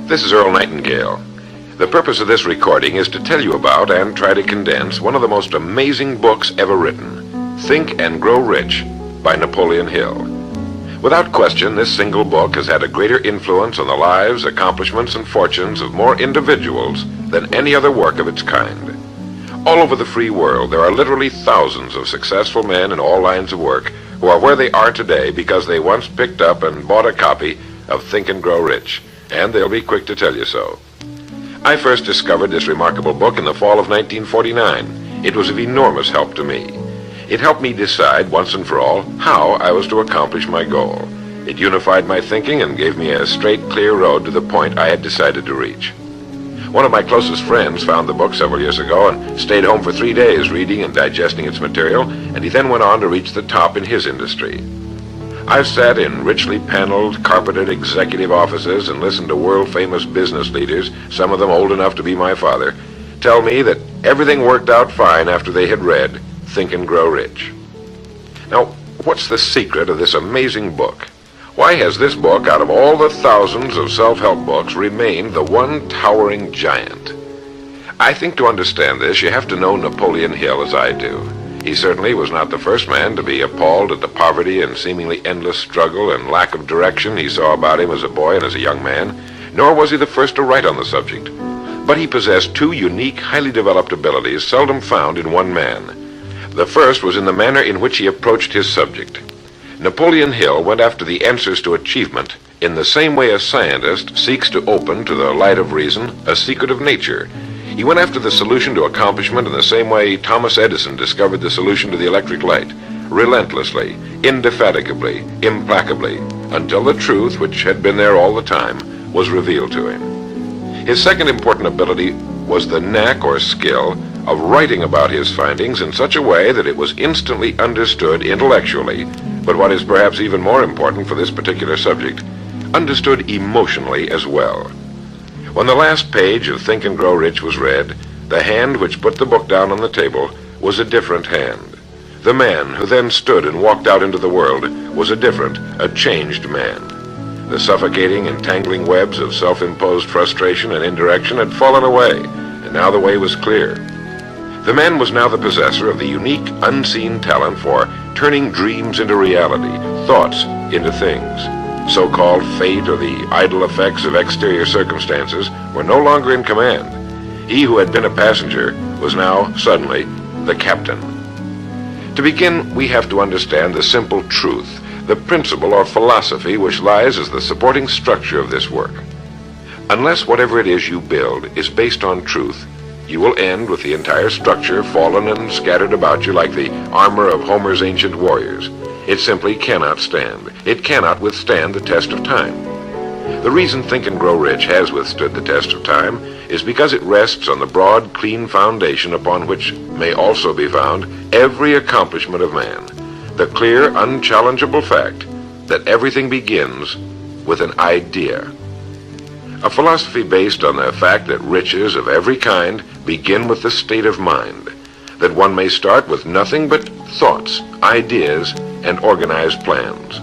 This is Earl Nightingale. The purpose of this recording is to tell you about and try to condense one of the most amazing books ever written, Think and Grow Rich by Napoleon Hill. Without question, this single book has had a greater influence on the lives, accomplishments, and fortunes of more individuals than any other work of its kind. All over the free world, there are literally thousands of successful men in all lines of work who are where they are today because they once picked up and bought a copy of Think and Grow Rich, and they'll be quick to tell you so. I first discovered this remarkable book in the fall of 1949. It was of enormous help to me. It helped me decide once and for all how I was to accomplish my goal. It unified my thinking and gave me a straight, clear road to the point I had decided to reach. One of my closest friends found the book several years ago and stayed home for 3 days reading and digesting its material, and he then went on to reach the top in his industry. I've sat in richly paneled, carpeted executive offices and listened to world-famous business leaders, some of them old enough to be my father, tell me that everything worked out fine after they had read Think and Grow Rich. Now, what's the secret of this amazing book? Why has this book, out of all the thousands of self-help books, remained the one towering giant? I think to understand this, you have to know Napoleon Hill as I do. He certainly was not the first man to be appalled at the poverty and seemingly endless struggle and lack of direction he saw about him as a boy and as a young man, nor was he the first to write on the subject. But he possessed two unique, highly developed abilities seldom found in one man. The first was in the manner in which he approached his subject. Napoleon Hill went after the answers to achievement in the same way a scientist seeks to open to the light of reason a secret of nature. He went after the solution to accomplishment in the same way Thomas Edison discovered the solution to the electric light, relentlessly, indefatigably, implacably, until the truth, which had been there all the time, was revealed to him. His second important ability was the knack or skill of writing about his findings in such a way that it was instantly understood intellectually, but what is perhaps even more important for this particular subject, understood emotionally as well. When the last page of Think and Grow Rich was read, the hand which put the book down on the table was a different hand. The man who then stood and walked out into the world was a different, a changed man. The suffocating, entangling webs of self-imposed frustration and indirection had fallen away, and now the way was clear. The man was now the possessor of the unique, unseen talent for turning dreams into reality, thoughts into things. So-called fate or the idle effects of exterior circumstances were no longer in command. He who had been a passenger was now, suddenly, the captain. To begin, we have to understand the simple truth, the principle or philosophy which lies as the supporting structure of this work. Unless whatever it is you build is based on truth, you will end with the entire structure fallen and scattered about you like the armor of Homer's ancient warriors. It simply cannot stand. It cannot withstand the test of time. The reason Think and Grow Rich has withstood the test of time is because it rests on the broad, clean foundation upon which may also be found every accomplishment of man. The clear, unchallengeable fact that everything begins with an idea. A philosophy based on the fact that riches of every kind begin with the state of mind, that one may start with nothing but thoughts, ideas, and organized plans.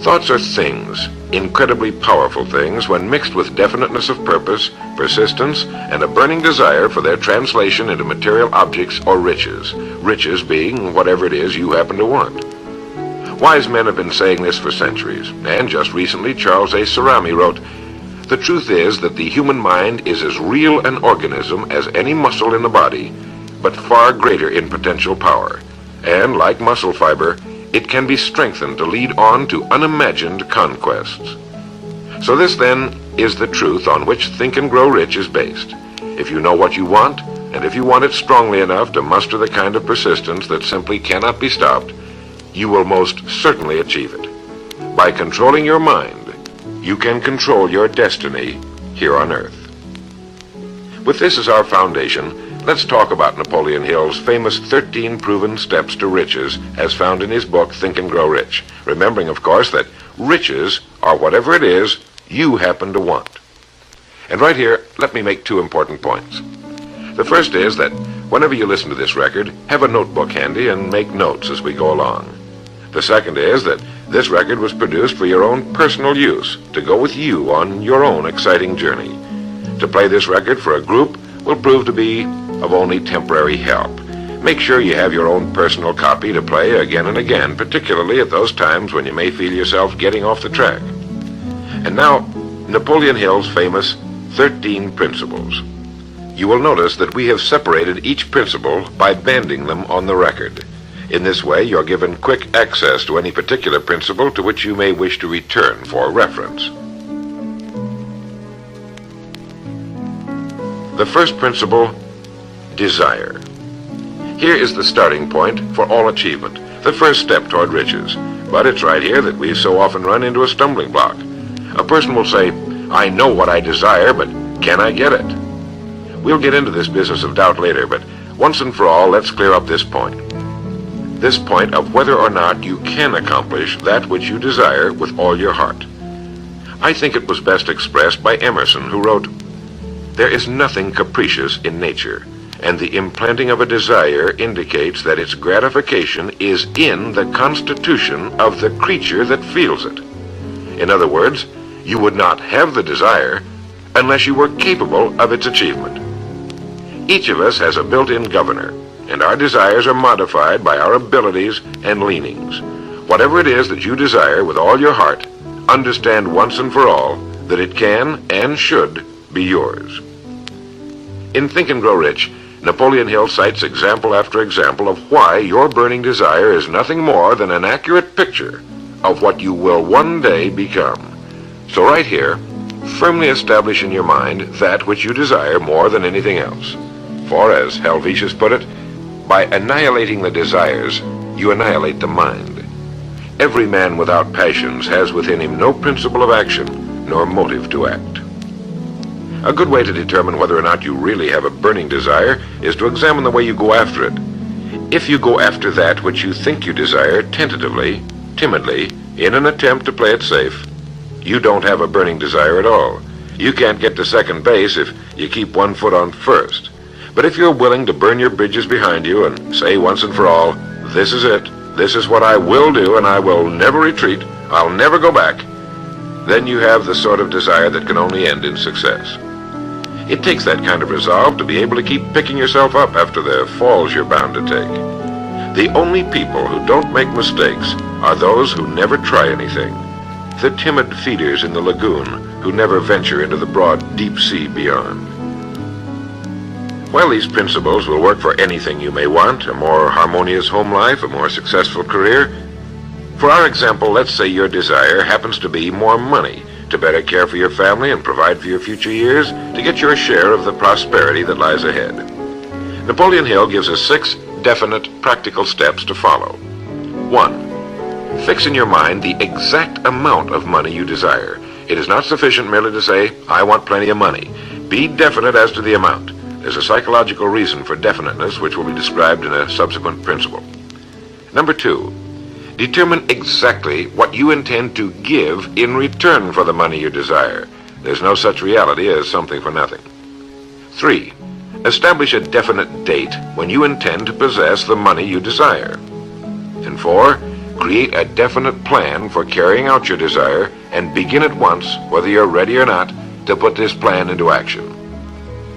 Thoughts are things, incredibly powerful things, when mixed with definiteness of purpose, persistence, and a burning desire for their translation into material objects or riches, riches being whatever it is you happen to want. Wise men have been saying this for centuries, and just recently Charles A. Cerami wrote, "The truth is that the human mind is as real an organism as any muscle in the body, but far greater in potential power, and like muscle fiber, it can be strengthened to lead on to unimagined conquests." So this then is the truth on which Think and Grow Rich is based. If you know what you want, and if you want it strongly enough to muster the kind of persistence that simply cannot be stopped, you will most certainly achieve it. By controlling your mind, you can control your destiny here on Earth. With this as our foundation, let's talk about Napoleon Hill's famous 13 proven steps to riches as found in his book Think and Grow Rich, remembering, of course, that riches are whatever it is you happen to want. And right here, let me make two important points. The first is that whenever you listen to this record, have a notebook handy and make notes as we go along. The second is that this record was produced for your own personal use, to go with you on your own exciting journey. To play this record for a group will prove to be of only temporary help. Make sure you have your own personal copy to play again and again, particularly at those times when you may feel yourself getting off the track. And now, Napoleon Hill's famous 13 principles. You will notice that we have separated each principle by banding them on the record. In this way, you're given quick access to any particular principle to which you may wish to return for reference. The first principle, desire. Here is the starting point for all achievement, the first step toward riches. But it's right here that we so often run into a stumbling block. A person will say, I know what I desire, but can I get it? We'll get into this business of doubt later, but once and for all, let's clear up this point. This point of whether or not you can accomplish that which you desire with all your heart. I think it was best expressed by Emerson, who wrote, "There is nothing capricious in nature, and the implanting of a desire indicates that its gratification is in the constitution of the creature that feels it." In other words, you would not have the desire unless you were capable of its achievement. Each of us has a built-in governor, and our desires are modified by our abilities and leanings. Whatever it is that you desire with all your heart, understand once and for all that it can and should be yours. In Think and Grow Rich, Napoleon Hill cites example after example of why your burning desire is nothing more than an accurate picture of what you will one day become. So right here, firmly establish in your mind that which you desire more than anything else. For, as Helvetius put it, by annihilating the desires, you annihilate the mind. Every man without passions has within him no principle of action, nor motive to act. A good way to determine whether or not you really have a burning desire is to examine the way you go after it. If you go after that which you think you desire tentatively, timidly, in an attempt to play it safe, you don't have a burning desire at all. You can't get to second base if you keep one foot on first. But if you're willing to burn your bridges behind you and say once and for all, this is it, this is what I will do, and I will never retreat, I'll never go back, then you have the sort of desire that can only end in success. It takes that kind of resolve to be able to keep picking yourself up after the falls you're bound to take. The only people who don't make mistakes are those who never try anything, the timid feeders in the lagoon who never venture into the broad deep sea beyond. While these principles will work for anything you may want, a more harmonious home life, a more successful career, for our example, let's say your desire happens to be more money, to better care for your family and provide for your future years, to get your share of the prosperity that lies ahead. Napoleon Hill gives us 6 definite, practical steps to follow. 1. Fix in your mind the exact amount of money you desire. It is not sufficient merely to say, I want plenty of money. Be definite as to the amount. There's a psychological reason for definiteness, which will be described in a subsequent principle. Number 2, determine exactly what you intend to give in return for the money you desire. There's no such reality as something for nothing. 3, establish a definite date when you intend to possess the money you desire. And 4, create a definite plan for carrying out your desire and begin at once, whether you're ready or not, to put this plan into action.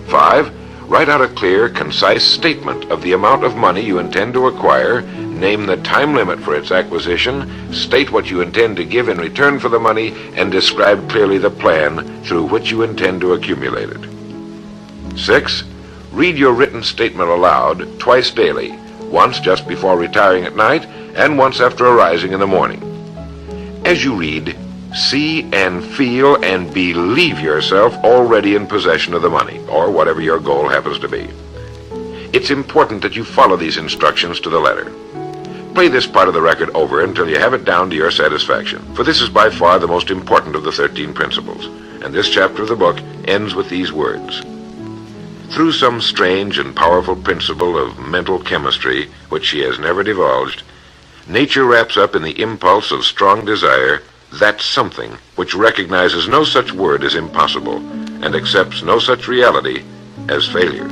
5, write out a clear, concise statement of the amount of money you intend to acquire, name the time limit for its acquisition, state what you intend to give in return for the money, and describe clearly the plan through which you intend to accumulate it. 6, read your written statement aloud twice daily, once just before retiring at night and once after arising in the morning. As you read, see and feel and believe yourself already in possession of the money, or whatever your goal happens to be. It's important that you follow these instructions to the letter. Play this part of the record over until you have it down to your satisfaction, for this is by far the most important of the 13 principles, and this chapter of the book ends with these words. Through some strange and powerful principle of mental chemistry, which she has never divulged, nature wraps up in the impulse of strong desire that something which recognizes no such word as impossible and accepts no such reality as failure.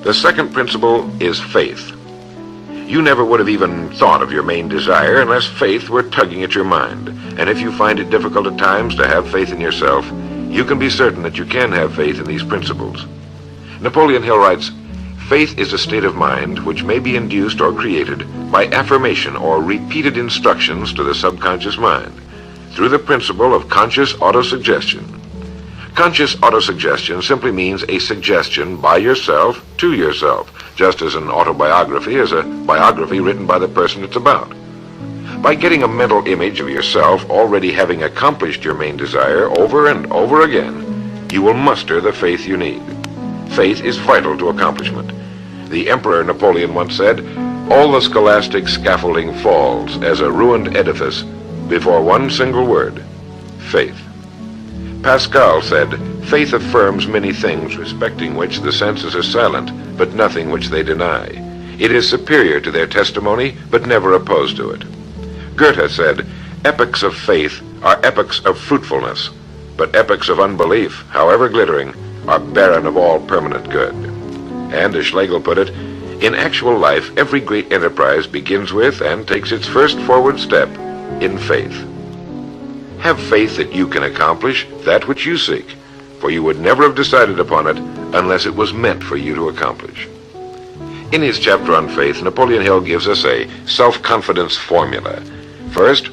The second principle is faith. You never would have even thought of your main desire unless faith were tugging at your mind. And if you find it difficult at times to have faith in yourself, you can be certain that you can have faith in these principles. Napoleon Hill writes, "Faith is a state of mind which may be induced or created by affirmation or repeated instructions to the subconscious mind through the principle of conscious autosuggestion." Conscious autosuggestion simply means a suggestion by yourself to yourself, just as an autobiography is a biography written by the person it's about. By getting a mental image of yourself already having accomplished your main desire over and over again, you will muster the faith you need. Faith is vital to accomplishment. The Emperor Napoleon once said, "All the scholastic scaffolding falls as a ruined edifice before one single word, faith." Pascal said, "Faith affirms many things respecting which the senses are silent, but nothing which they deny. It is superior to their testimony, but never opposed to it." Goethe said, "Epochs of faith are epochs of fruitfulness, but epochs of unbelief, however glittering, are barren of all permanent good." And as Schlegel put it, "In actual life, every great enterprise begins with and takes its first forward step in faith." Have faith that you can accomplish that which you seek, for you would never have decided upon it unless it was meant for you to accomplish. In his chapter on faith, Napoleon Hill gives us a self-confidence formula. First,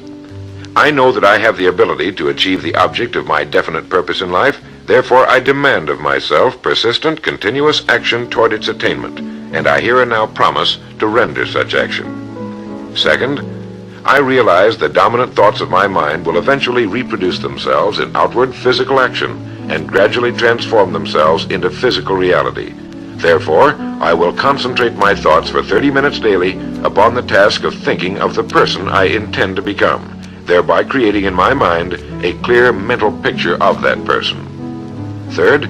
I know that I have the ability to achieve the object of my definite purpose in life, therefore I demand of myself persistent, continuous action toward its attainment, and I here and now promise to render such action. Second, I realize the dominant thoughts of my mind will eventually reproduce themselves in outward physical action and gradually transform themselves into physical reality. Therefore, I will concentrate my thoughts for 30 minutes daily upon the task of thinking of the person I intend to become, thereby creating in my mind a clear mental picture of that person. Third,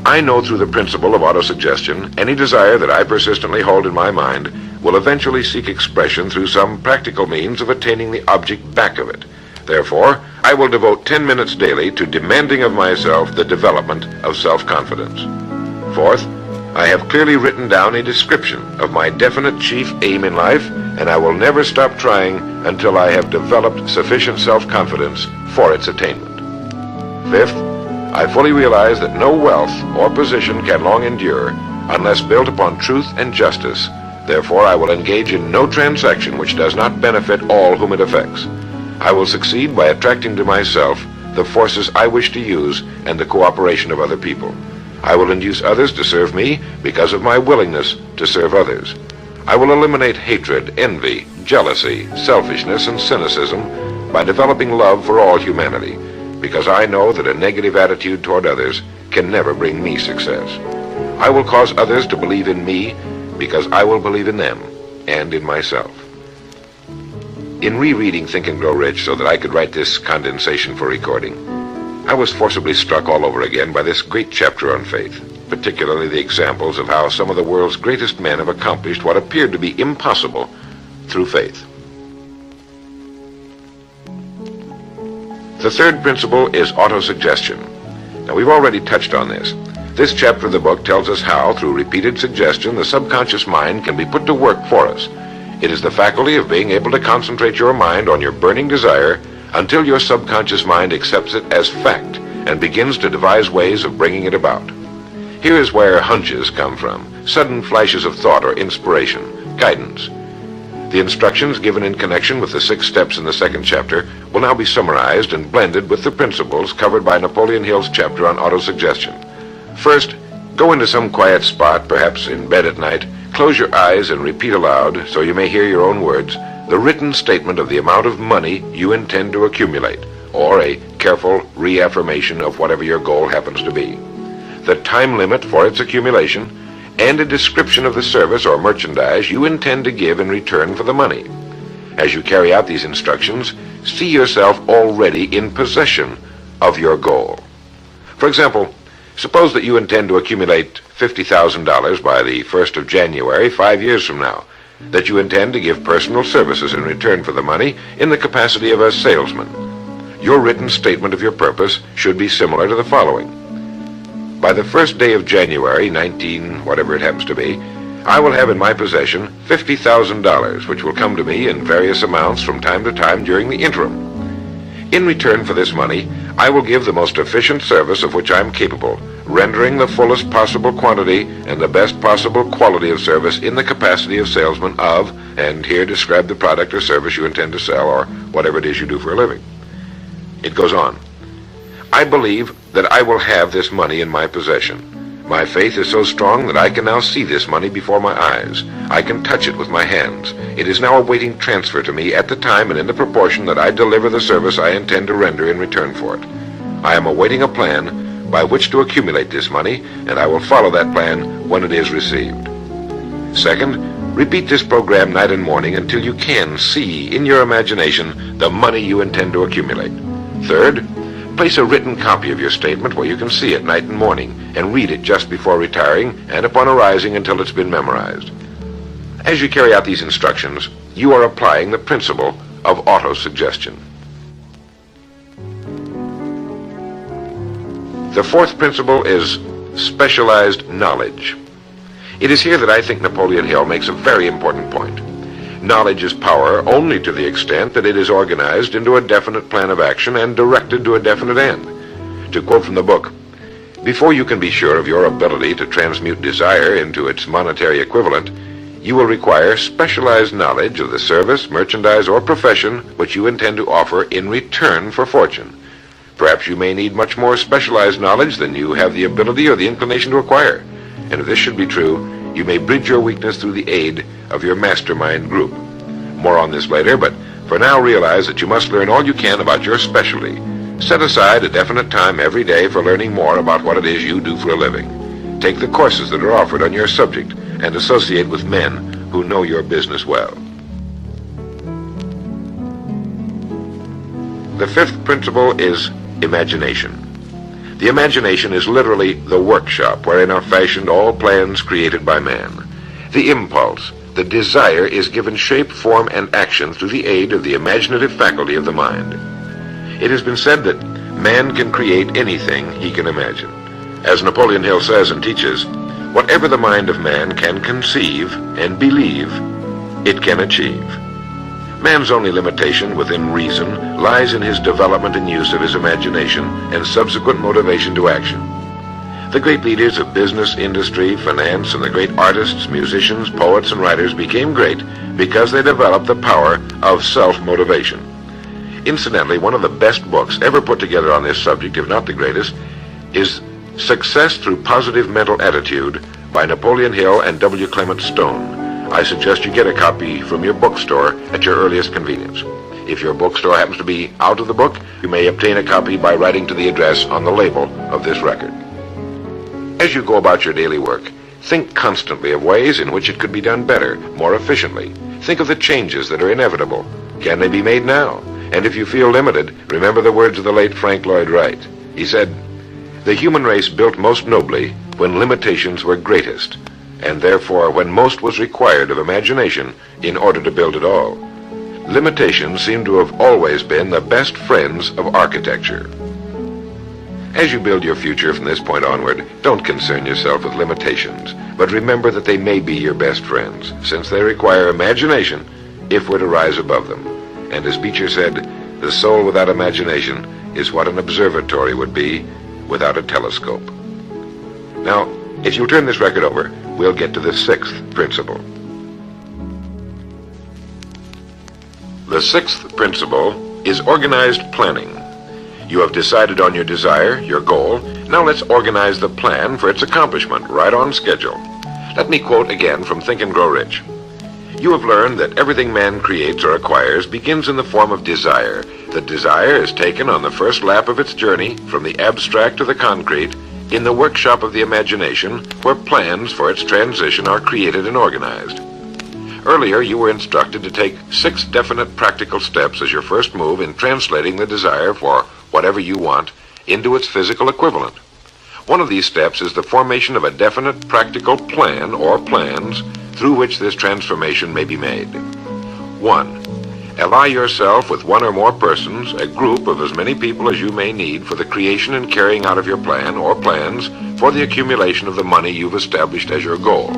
I know through the principle of autosuggestion, any desire that I persistently hold in my mind will eventually seek expression through some practical means of attaining the object back of it. Therefore, I will devote 10 minutes daily to demanding of myself the development of self-confidence. Fourth, I have clearly written down a description of my definite chief aim in life, and I will never stop trying until I have developed sufficient self-confidence for its attainment. Fifth, I fully realize that no wealth or position can long endure unless built upon truth and justice. Therefore, I will engage in no transaction which does not benefit all whom it affects. I will succeed by attracting to myself the forces I wish to use and the cooperation of other people. I will induce others to serve me because of my willingness to serve others. I will eliminate hatred, envy, jealousy, selfishness, and cynicism by developing love for all humanity, because I know that a negative attitude toward others can never bring me success. I will cause others to believe in me because I will believe in them and in myself. In rereading Think and Grow Rich so that I could write this condensation for recording, I was forcibly struck all over again by this great chapter on faith, particularly the examples of how some of the world's greatest men have accomplished what appeared to be impossible through faith. The third principle is autosuggestion. Now, we've already touched on this. This chapter of the book tells us how, through repeated suggestion, the subconscious mind can be put to work for us. It is the faculty of being able to concentrate your mind on your burning desire until your subconscious mind accepts it as fact and begins to devise ways of bringing it about. Here is where hunches come from, sudden flashes of thought or inspiration, guidance. The instructions given in connection with the 6 steps in the second chapter will now be summarized and blended with the principles covered by Napoleon Hill's chapter on autosuggestion. First, go into some quiet spot, perhaps in bed at night, close your eyes and repeat aloud, so you may hear your own words, the written statement of the amount of money you intend to accumulate, or a careful reaffirmation of whatever your goal happens to be, the time limit for its accumulation, and a description of the service or merchandise you intend to give in return for the money. As you carry out these instructions, see yourself already in possession of your goal. For example, suppose that you intend to accumulate $50,000 by the 1st of January, 5 years from now, that you intend to give personal services in return for the money in the capacity of a salesman. Your written statement of your purpose should be similar to the following. By the 1st day of January, 19, whatever it happens to be, I will have in my possession $50,000, which will come to me in various amounts from time to time during the interim. In return for this money, I will give the most efficient service of which I am capable, rendering the fullest possible quantity and the best possible quality of service in the capacity of salesman of, and here describe the product or service you intend to sell or whatever it is you do for a living. It goes on. I believe that I will have this money in my possession. My faith is so strong that I can now see this money before my eyes. I can touch it with my hands. It is now awaiting transfer to me at the time and in the proportion that I deliver the service I intend to render in return for it. I am awaiting a plan by which to accumulate this money, and I will follow that plan when it is received. Second, repeat this program night and morning until you can see in your imagination the money you intend to accumulate. Third, place a written copy of your statement where you can see it night and morning and read it just before retiring and upon arising until it's been memorized. As you carry out these instructions, you are applying the principle of auto-suggestion. The fourth principle is specialized knowledge. It is here that I think Napoleon Hill makes a very important point. Knowledge is power only to the extent that it is organized into a definite plan of action and directed to a definite end. To quote from the book, before you can be sure of your ability to transmute desire into its monetary equivalent, you will require specialized knowledge of the service, merchandise, or profession which you intend to offer in return for fortune. Perhaps you may need much more specialized knowledge than you have the ability or the inclination to acquire. And if this should be true, you may bridge your weakness through the aid of your mastermind group. More on this later, but for now realize that you must learn all you can about your specialty. Set aside a definite time every day for learning more about what it is you do for a living. Take the courses that are offered on your subject and associate with men who know your business well. The fifth principle is imagination. The imagination is literally the workshop wherein are fashioned all plans created by man. The impulse, the desire, is given shape, form, and action through the aid of the imaginative faculty of the mind. It has been said that man can create anything he can imagine. As Napoleon Hill says and teaches, whatever the mind of man can conceive and believe, it can achieve. Man's only limitation within reason lies in his development and use of his imagination and subsequent motivation to action. The great leaders of business, industry, finance, and the great artists, musicians, poets, and writers became great because they developed the power of self-motivation. Incidentally, one of the best books ever put together on this subject, if not the greatest, is Success Through Positive Mental Attitude by Napoleon Hill and W. Clement Stone. I suggest you get a copy from your bookstore at your earliest convenience. If your bookstore happens to be out of the book, you may obtain a copy by writing to the address on the label of this record. As you go about your daily work, think constantly of ways in which it could be done better, more efficiently. Think of the changes that are inevitable. Can they be made now? And if you feel limited, remember the words of the late Frank Lloyd Wright. He said, "The human race built most nobly when limitations were greatest, and therefore when most was required of imagination in order to build it all. Limitations seem to have always been the best friends of architecture." As you build your future from this point onward, don't concern yourself with limitations, but remember that they may be your best friends, since they require imagination if we're to rise above them. And as Beecher said, the soul without imagination is what an observatory would be without a telescope. Now, if you'll turn this record over, we'll get to the sixth principle. The sixth principle is organized planning. You have decided on your desire, your goal. Now let's organize the plan for its accomplishment right on schedule. Let me quote again from Think and Grow Rich. You have learned that everything man creates or acquires begins in the form of desire. The desire is taken on the first lap of its journey from the abstract to the concrete in the workshop of the imagination, where plans for its transition are created and organized. Earlier, you were instructed to take 6 definite practical steps as your first move in translating the desire for whatever you want into its physical equivalent. One of these steps is the formation of a definite practical plan or plans through which this transformation may be made. 1. Ally yourself with one or more persons, a group of as many people as you may need for the creation and carrying out of your plan or plans for the accumulation of the money you've established as your goal.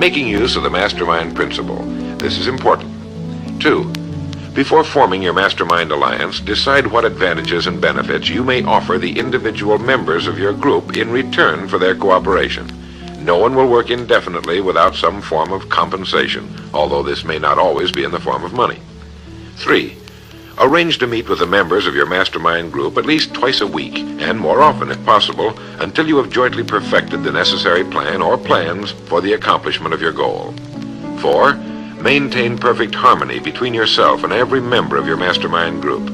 Making use of the mastermind principle. This is important. 2. Before forming your mastermind alliance, decide what advantages and benefits you may offer the individual members of your group in return for their cooperation. No one will work indefinitely without some form of compensation, although this may not always be in the form of money. 3. Arrange to meet with the members of your mastermind group at least twice a week, and more often if possible, until you have jointly perfected the necessary plan or plans for the accomplishment of your goal. 4. Maintain perfect harmony between yourself and every member of your mastermind group.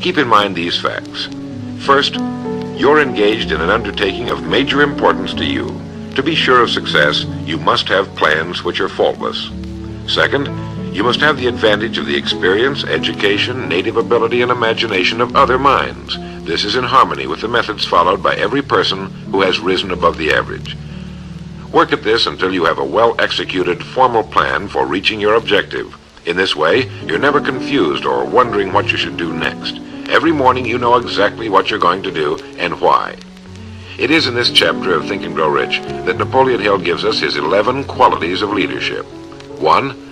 Keep in mind these facts. First, you're engaged in an undertaking of major importance to you. To be sure of success, you must have plans which are faultless. Second, you must have the advantage of the experience, education, native ability, and imagination of other minds. This is in harmony with the methods followed by every person who has risen above the average. Work at this until you have a well-executed, formal plan for reaching your objective. In this way, you're never confused or wondering what you should do next. Every morning you know exactly what you're going to do and why. It is in this chapter of Think and Grow Rich that Napoleon Hill gives us his 11 qualities of leadership. 1.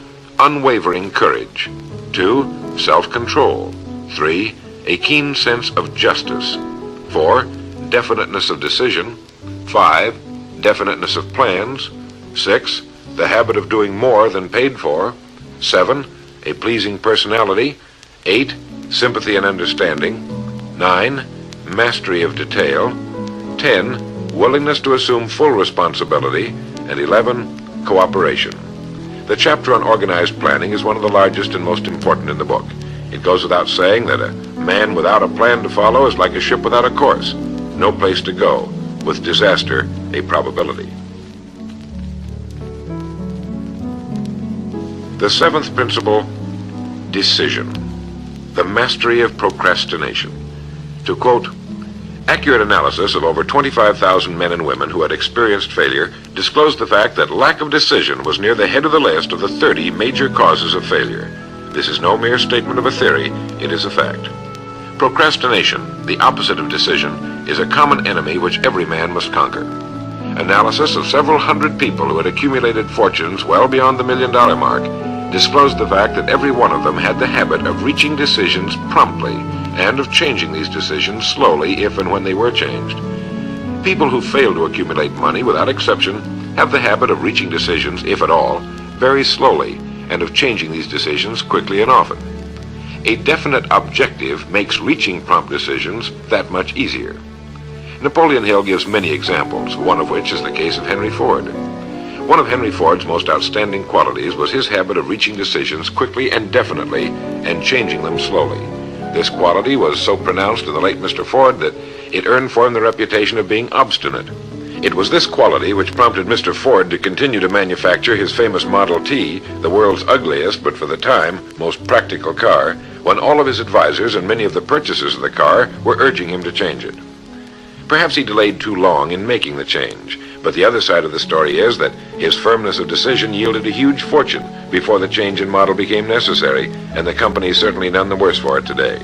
Unwavering courage. 2. Self-control. 3. A keen sense of justice. 4. Definiteness of decision. 5. Definiteness of plans. 6. The habit of doing more than paid for. 7. A pleasing personality. 8. Sympathy and understanding. 9. Mastery of detail. 10. Willingness to assume full responsibility. And 11. Cooperation. The chapter on organized planning is one of the largest and most important in the book. It goes without saying that a man without a plan to follow is like a ship without a course. No place to go, with disaster a probability. The 7th principle, decision. The mastery of procrastination. To quote, accurate analysis of over 25,000 men and women who had experienced failure disclosed the fact that lack of decision was near the head of the list of the 30 major causes of failure. This is no mere statement of a theory, it is a fact. Procrastination, the opposite of decision, is a common enemy which every man must conquer. Analysis of several hundred people who had accumulated fortunes well beyond the $1 million mark disclosed the fact that every one of them had the habit of reaching decisions promptly and of changing these decisions slowly if and when they were changed. People who fail to accumulate money without exception have the habit of reaching decisions, if at all, very slowly and of changing these decisions quickly and often. A definite objective makes reaching prompt decisions that much easier. Napoleon Hill gives many examples, one of which is the case of Henry Ford. One of Henry Ford's most outstanding qualities was his habit of reaching decisions quickly and definitely and changing them slowly. This quality was so pronounced in the late Mr. Ford that it earned for him the reputation of being obstinate. It was this quality which prompted Mr. Ford to continue to manufacture his famous Model T, the world's ugliest but for the time most practical car, when all of his advisors and many of the purchasers of the car were urging him to change it. Perhaps he delayed too long in making the change, but the other side of the story is that his firmness of decision yielded a huge fortune before the change in model became necessary, and the company is certainly none the worse for it today.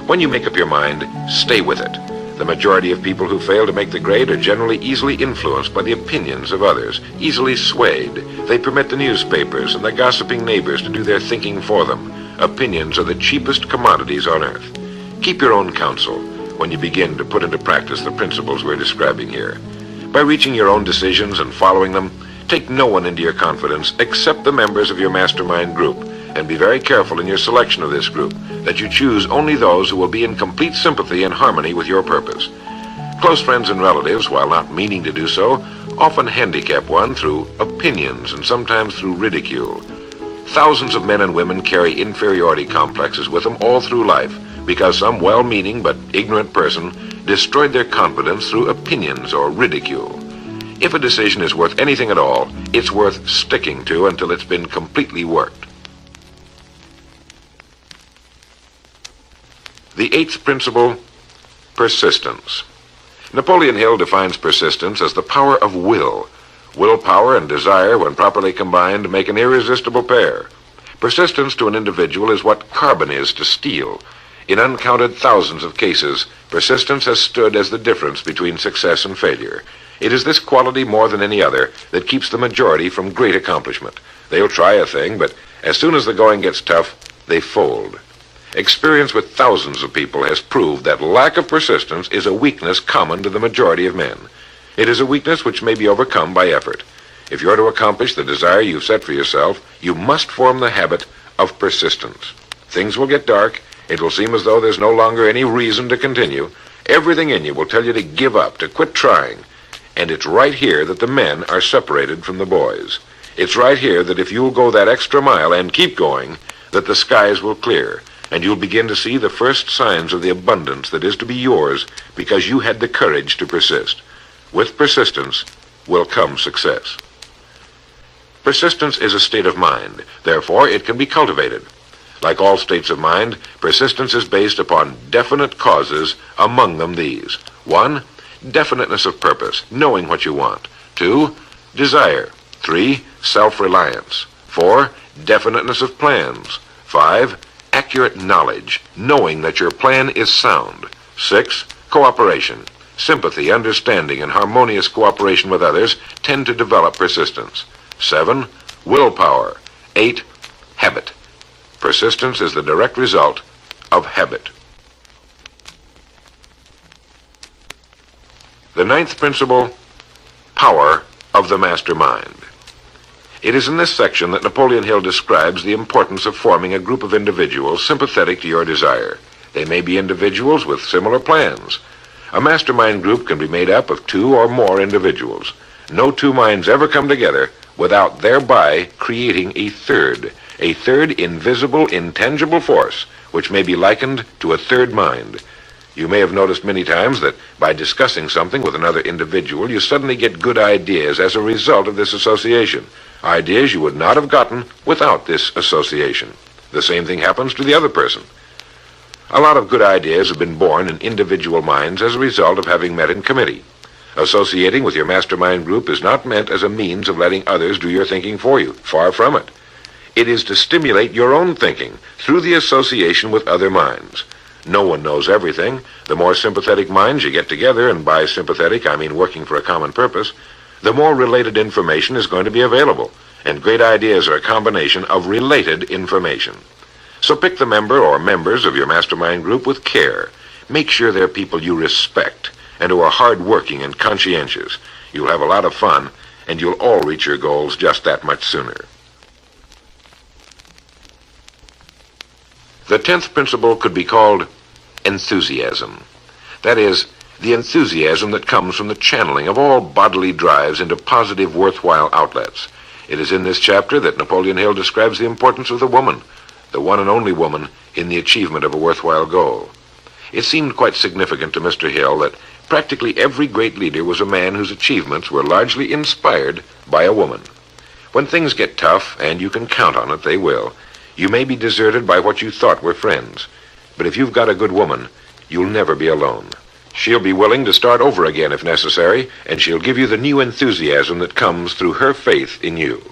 When you make up your mind, stay with it. The majority of people who fail to make the grade are generally easily influenced by the opinions of others, easily swayed. They permit the newspapers and the gossiping neighbors to do their thinking for them. Opinions are the cheapest commodities on earth. Keep your own counsel when you begin to put into practice the principles we're describing here. By reaching your own decisions and following them, take no one into your confidence except the members of your mastermind group, and be very careful in your selection of this group, that you choose only those who will be in complete sympathy and harmony with your purpose. Close friends and relatives, while not meaning to do so, often handicap one through opinions and sometimes through ridicule. Thousands of men and women carry inferiority complexes with them all through life because some well-meaning but ignorant person destroyed their confidence through opinions or ridicule. If a decision is worth anything at all, it's worth sticking to until it's been completely worked. The 8th principle, persistence. Napoleon Hill defines persistence as the power of will. Willpower and desire, when properly combined, make an irresistible pair. Persistence to an individual is what carbon is to steel. In uncounted thousands of cases, persistence has stood as the difference between success and failure. It is this quality more than any other that keeps the majority from great accomplishment. They'll try a thing, but as soon as the going gets tough, they fold. Experience with thousands of people has proved that lack of persistence is a weakness common to the majority of men. It is a weakness which may be overcome by effort. If you're to accomplish the desire you've set for yourself, you must form the habit of persistence. Things will get dark. It will seem as though there's no longer any reason to continue. Everything in you will tell you to give up, to quit trying. And it's right here that the men are separated from the boys. It's right here that if you'll go that extra mile and keep going, that the skies will clear, and you'll begin to see the first signs of the abundance that is to be yours because you had the courage to persist. With persistence will come success. Persistence is a state of mind. Therefore, it can be cultivated. Like all states of mind, persistence is based upon definite causes, among them these. 1, definiteness of purpose, knowing what you want. 2, desire. 3, self-reliance. 4, definiteness of plans. 5, accurate knowledge, knowing that your plan is sound. 6, cooperation. Sympathy, understanding, and harmonious cooperation with others tend to develop persistence. 7, willpower. 8, habit. Persistence is the direct result of habit. The 9th principle, power of the mastermind. It is in this section that Napoleon Hill describes the importance of forming a group of individuals sympathetic to your desire. They may be individuals with similar plans. A mastermind group can be made up of 2 or more individuals. No 2 minds ever come together without thereby creating a third invisible, intangible force, which may be likened to a third mind. You may have noticed many times that by discussing something with another individual, you suddenly get good ideas as a result of this association. Ideas you would not have gotten without this association. The same thing happens to the other person. A lot of good ideas have been born in individual minds as a result of having met in committee. Associating with your mastermind group is not meant as a means of letting others do your thinking for you. Far from it. It is to stimulate your own thinking through the association with other minds. No one knows everything. The more sympathetic minds you get together, and by sympathetic I mean working for a common purpose, the more related information is going to be available, and great ideas are a combination of related information. So pick the member or members of your mastermind group with care. Make sure they're people you respect and who are hard-working and conscientious. You'll have a lot of fun, and you'll all reach your goals just that much sooner. The 10th principle could be called enthusiasm. That is, the enthusiasm that comes from the channeling of all bodily drives into positive, worthwhile outlets. It is in this chapter that Napoleon Hill describes the importance of the woman, the one and only woman, in the achievement of a worthwhile goal. It seemed quite significant to Mr. Hill that practically every great leader was a man whose achievements were largely inspired by a woman. When things get tough, and you can count on it, they will, you may be deserted by what you thought were friends. But if you've got a good woman, you'll never be alone. She'll be willing to start over again if necessary, and she'll give you the new enthusiasm that comes through her faith in you.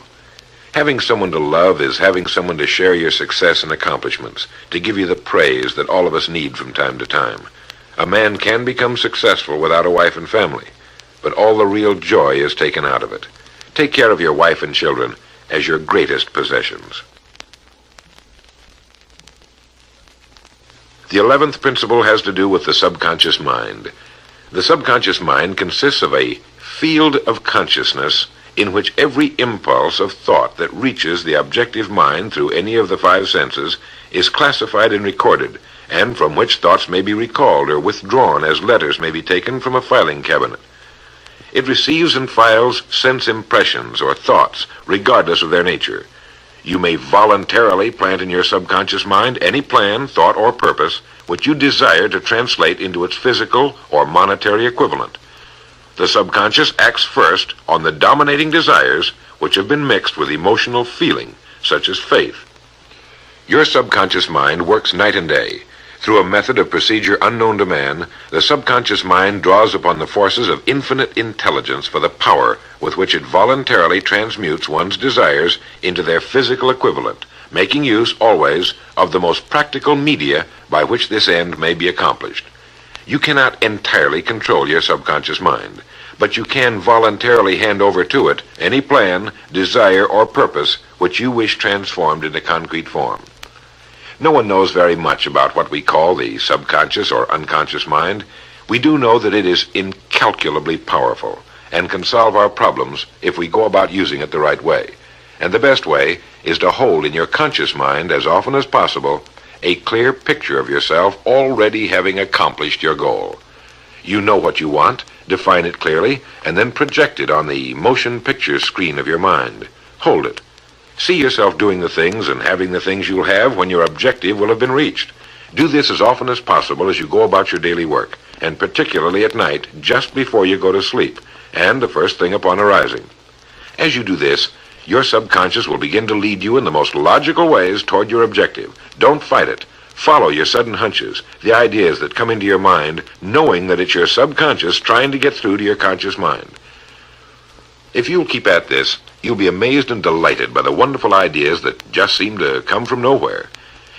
Having someone to love is having someone to share your success and accomplishments, to give you the praise that all of us need from time to time. A man can become successful without a wife and family, but all the real joy is taken out of it. Take care of your wife and children as your greatest possessions. The 11th principle has to do with the subconscious mind. The subconscious mind consists of a field of consciousness in which every impulse of thought that reaches the objective mind through any of the 5 senses is classified and recorded, and from which thoughts may be recalled or withdrawn as letters may be taken from a filing cabinet. It receives and files sense impressions or thoughts, regardless of their nature. You may voluntarily plant in your subconscious mind any plan, thought, or purpose which you desire to translate into its physical or monetary equivalent. The subconscious acts first on the dominating desires which have been mixed with emotional feeling, such as faith. Your subconscious mind works night and day. Through a method of procedure unknown to man, the subconscious mind draws upon the forces of infinite intelligence for the power with which it voluntarily transmutes one's desires into their physical equivalent, making use always of the most practical media by which this end may be accomplished. You cannot entirely control your subconscious mind, but you can voluntarily hand over to it any plan, desire, or purpose which you wish transformed into concrete form. No one knows very much about what we call the subconscious or unconscious mind. We do know that it is incalculably powerful and can solve our problems if we go about using it the right way. And the best way is to hold in your conscious mind as often as possible a clear picture of yourself already having accomplished your goal. You know what you want, define it clearly, and then project it on the motion picture screen of your mind. Hold it. See yourself doing the things and having the things you'll have when your objective will have been reached. Do this as often as possible as you go about your daily work, and particularly at night, just before you go to sleep, and the first thing upon arising. As you do this, your subconscious will begin to lead you in the most logical ways toward your objective. Don't fight it. Follow your sudden hunches, the ideas that come into your mind, knowing that it's your subconscious trying to get through to your conscious mind. If you'll keep at this, you'll be amazed and delighted by the wonderful ideas that just seem to come from nowhere.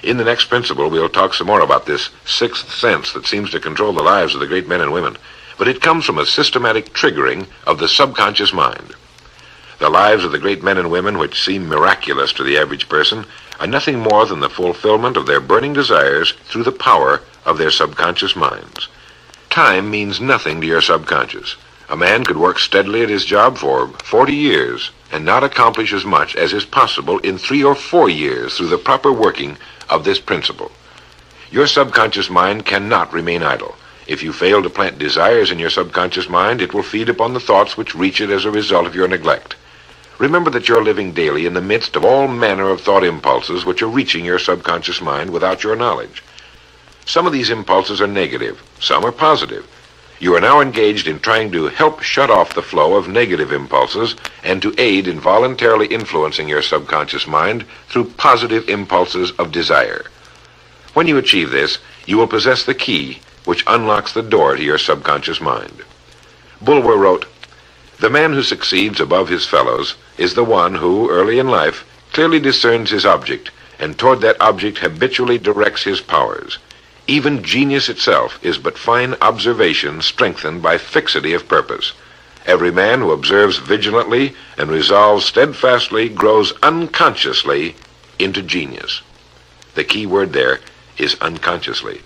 In the next principle, we'll talk some more about this sixth sense that seems to control the lives of the great men and women, but it comes from a systematic triggering of the subconscious mind. The lives of the great men and women, which seem miraculous to the average person, are nothing more than the fulfillment of their burning desires through the power of their subconscious minds. Time means nothing to your subconscious. A man could work steadily at his job for 40 years and not accomplish as much as is possible in 3 or 4 years through the proper working of this principle. Your subconscious mind cannot remain idle. If you fail to plant desires in your subconscious mind, it will feed upon the thoughts which reach it as a result of your neglect. Remember that you're living daily in the midst of all manner of thought impulses which are reaching your subconscious mind without your knowledge. Some of these impulses are negative, some are positive. You are now engaged in trying to help shut off the flow of negative impulses and to aid in voluntarily influencing your subconscious mind through positive impulses of desire. When you achieve this, you will possess the key which unlocks the door to your subconscious mind. Bulwer wrote, "The man who succeeds above his fellows is the one who, early in life, clearly discerns his object, and toward that object habitually directs his powers. Even genius itself is but fine observation strengthened by fixity of purpose. Every man who observes vigilantly and resolves steadfastly grows unconsciously into genius." The key word there is unconsciously.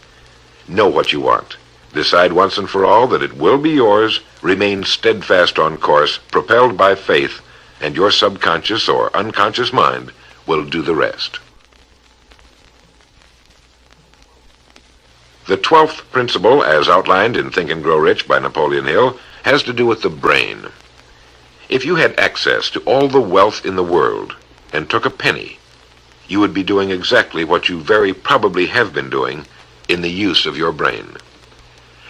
Know what you want. Decide once and for all that it will be yours. Remain steadfast on course, propelled by faith, and your subconscious or unconscious mind will do the rest. The 12th principle, as outlined in Think and Grow Rich by Napoleon Hill, has to do with the brain. If you had access to all the wealth in the world and took a penny, you would be doing exactly what you very probably have been doing in the use of your brain.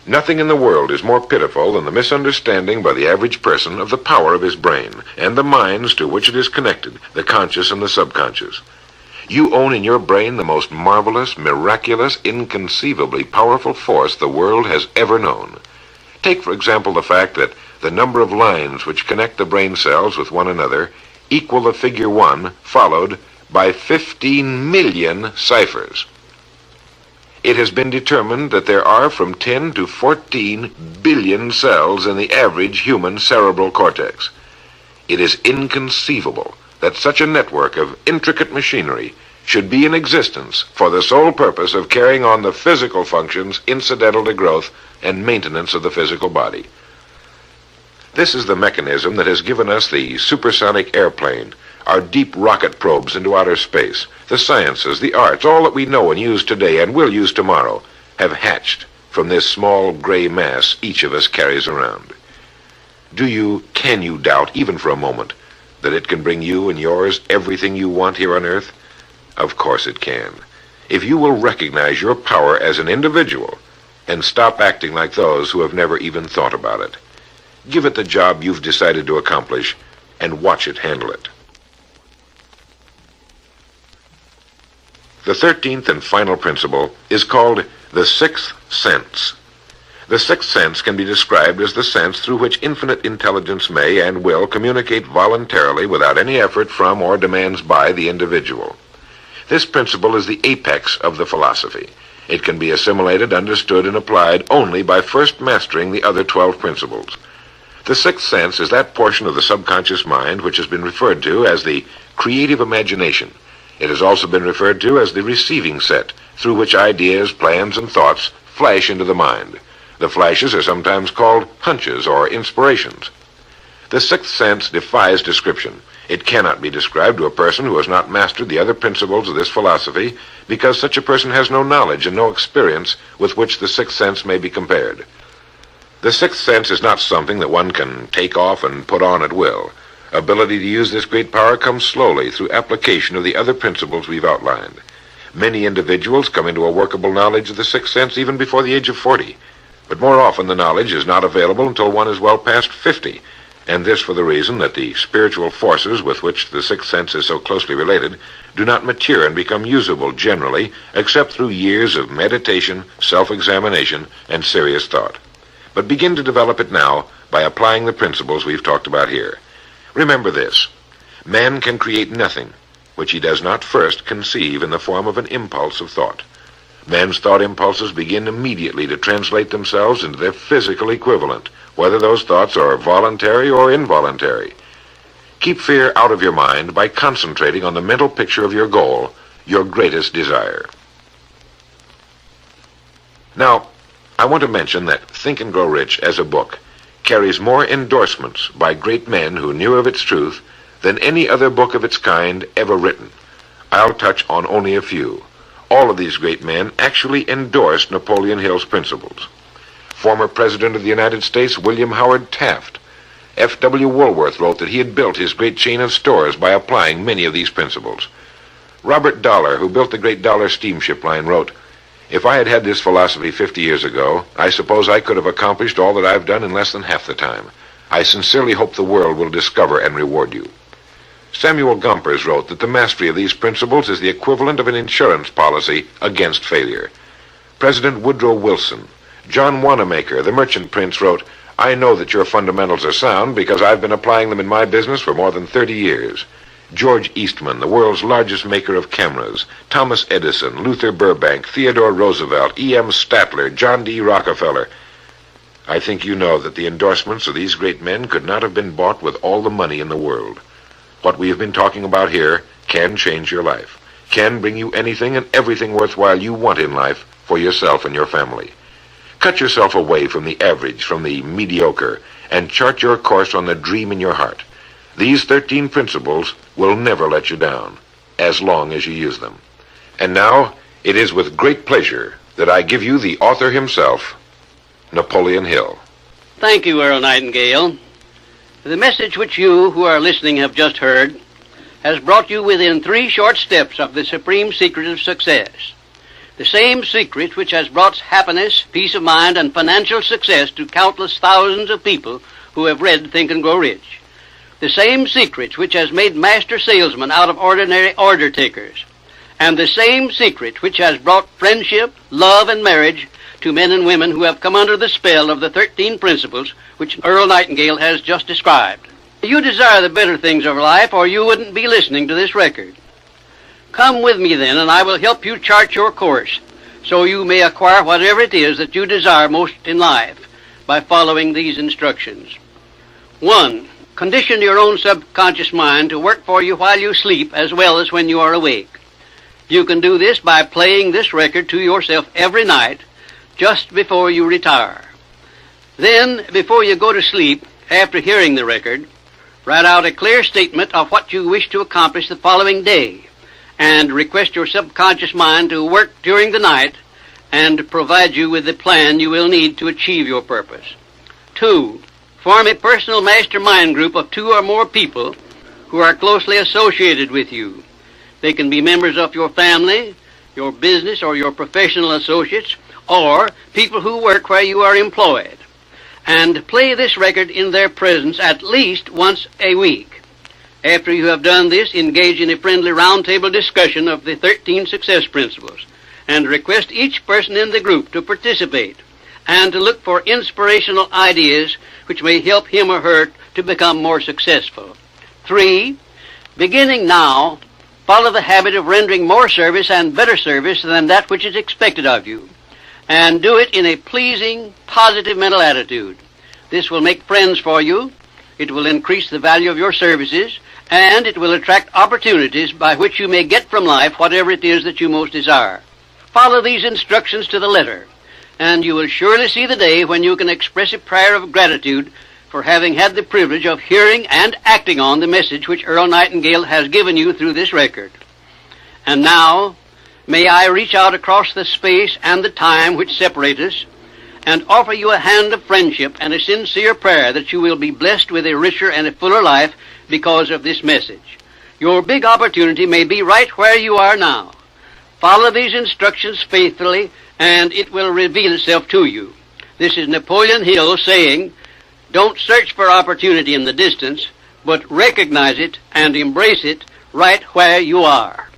Nothing in the world is more pitiful than the misunderstanding by the average person of the power of his brain and the minds to which it is connected, the conscious and the subconscious. You own in your brain the most marvelous, miraculous, inconceivably powerful force the world has ever known. Take, for example, the fact that the number of lines which connect the brain cells with one another equal the figure 1 followed by 15 million ciphers. It has been determined that there are from 10 to 14 billion cells in the average human cerebral cortex. It is inconceivable that such a network of intricate machinery should be in existence for the sole purpose of carrying on the physical functions incidental to growth and maintenance of the physical body. This is the mechanism that has given us the supersonic airplane, our deep rocket probes into outer space, the sciences, the arts, all that we know and use today and will use tomorrow, have hatched from this small gray mass each of us carries around. Can you doubt, even for a moment, that it can bring you and yours everything you want here on Earth? Of course it can. If you will recognize your power as an individual and stop acting like those who have never even thought about it. Give it the job you've decided to accomplish and watch it handle it. The 13th and final principle is called the sixth sense. The sixth sense can be described as the sense through which infinite intelligence may and will communicate voluntarily without any effort from or demands by the individual. This principle is the apex of the philosophy. It can be assimilated, understood, and applied only by first mastering the other 12 principles. The sixth sense is that portion of the subconscious mind which has been referred to as the creative imagination. It has also been referred to as the receiving set, through which ideas, plans, and thoughts flash into the mind. The flashes are sometimes called hunches or inspirations. The sixth sense defies description. It cannot be described to a person who has not mastered the other principles of this philosophy, because such a person has no knowledge and no experience with which the sixth sense may be compared. The sixth sense is not something that one can take off and put on at will. Ability to use this great power comes slowly through application of the other principles we've outlined. Many individuals come into a workable knowledge of the sixth sense even before the age of 40, but more often the knowledge is not available until one is well past 50, and this for the reason that the spiritual forces with which the sixth sense is so closely related do not mature and become usable generally except through years of meditation, self-examination, and serious thought. But begin to develop it now by applying the principles we've talked about here. Remember this: man can create nothing which he does not first conceive in the form of an impulse of thought. Man's thought impulses begin immediately to translate themselves into their physical equivalent, whether those thoughts are voluntary or involuntary. Keep fear out of your mind by concentrating on the mental picture of your goal, your greatest desire. Now, I want to mention that Think and Grow Rich as a book carries more endorsements by great men who knew of its truth than any other book of its kind ever written. I'll touch on only a few. All of these great men actually endorsed Napoleon Hill's principles. Former President of the United States William Howard Taft. F.W. Woolworth wrote that he had built his great chain of stores by applying many of these principles. Robert Dollar, who built the great Dollar steamship line, wrote, "If I had had this philosophy 50 years ago, I suppose I could have accomplished all that I've done in less than half the time. I sincerely hope the world will discover and reward you." Samuel Gompers wrote that the mastery of these principles is the equivalent of an insurance policy against failure. President Woodrow Wilson. John Wanamaker, the merchant prince, wrote, "I know that your fundamentals are sound because I've been applying them in my business for more than 30 years. George Eastman, the world's largest maker of cameras, Thomas Edison, Luther Burbank, Theodore Roosevelt, E.M. Statler, John D. Rockefeller. I think you know that the endorsements of these great men could not have been bought with all the money in the world. What we have been talking about here can change your life, can bring you anything and everything worthwhile you want in life for yourself and your family. Cut yourself away from the average, from the mediocre, and chart your course on the dream in your heart. These 13 principles will never let you down, as long as you use them. And now, it is with great pleasure that I give you the author himself, Napoleon Hill. Thank you, Earl Nightingale. The message which you who are listening have just heard has brought you within 3 short steps of the supreme secret of success. The same secret which has brought happiness, peace of mind, and financial success to countless thousands of people who have read Think and Grow Rich. The same secret which has made master salesmen out of ordinary order takers. And the same secret which has brought friendship, love, and marriage to men and women who have come under the spell of the 13 principles which Earl Nightingale has just described. You desire the better things of life, or you wouldn't be listening to this record. Come with me then, and I will help you chart your course, so you may acquire whatever it is that you desire most in life by following these instructions. 1. Condition your own subconscious mind to work for you while you sleep as well as when you are awake. You can do this by playing this record to yourself every night just before you retire. Then, before you go to sleep, after hearing the record, write out a clear statement of what you wish to accomplish the following day, and request your subconscious mind to work during the night and provide you with the plan you will need to achieve your purpose. 2. Form a personal mastermind group of 2 or more people who are closely associated with you. They can be members of your family, your business, or your professional associates, or people who work where you are employed, and play this record in their presence at least once a week. After you have done this, engage in a friendly roundtable discussion of the 13 success principles, and request each person in the group to participate and to look for inspirational ideas which may help him or her to become more successful. 3. Beginning now, follow the habit of rendering more service and better service than that which is expected of you, and do it in a pleasing, positive mental attitude. This will make friends for you, it will increase the value of your services, and it will attract opportunities by which you may get from life whatever it is that you most desire. Follow these instructions to the letter, and you will surely see the day when you can express a prayer of gratitude for having had the privilege of hearing and acting on the message which Earl Nightingale has given you through this record. And now, may I reach out across the space and the time which separate us and offer you a hand of friendship and a sincere prayer that you will be blessed with a richer and a fuller life because of this message. Your big opportunity may be right where you are now. Follow these instructions faithfully, and it will reveal itself to you. This is Napoleon Hill saying, don't search for opportunity in the distance, but recognize it and embrace it right where you are.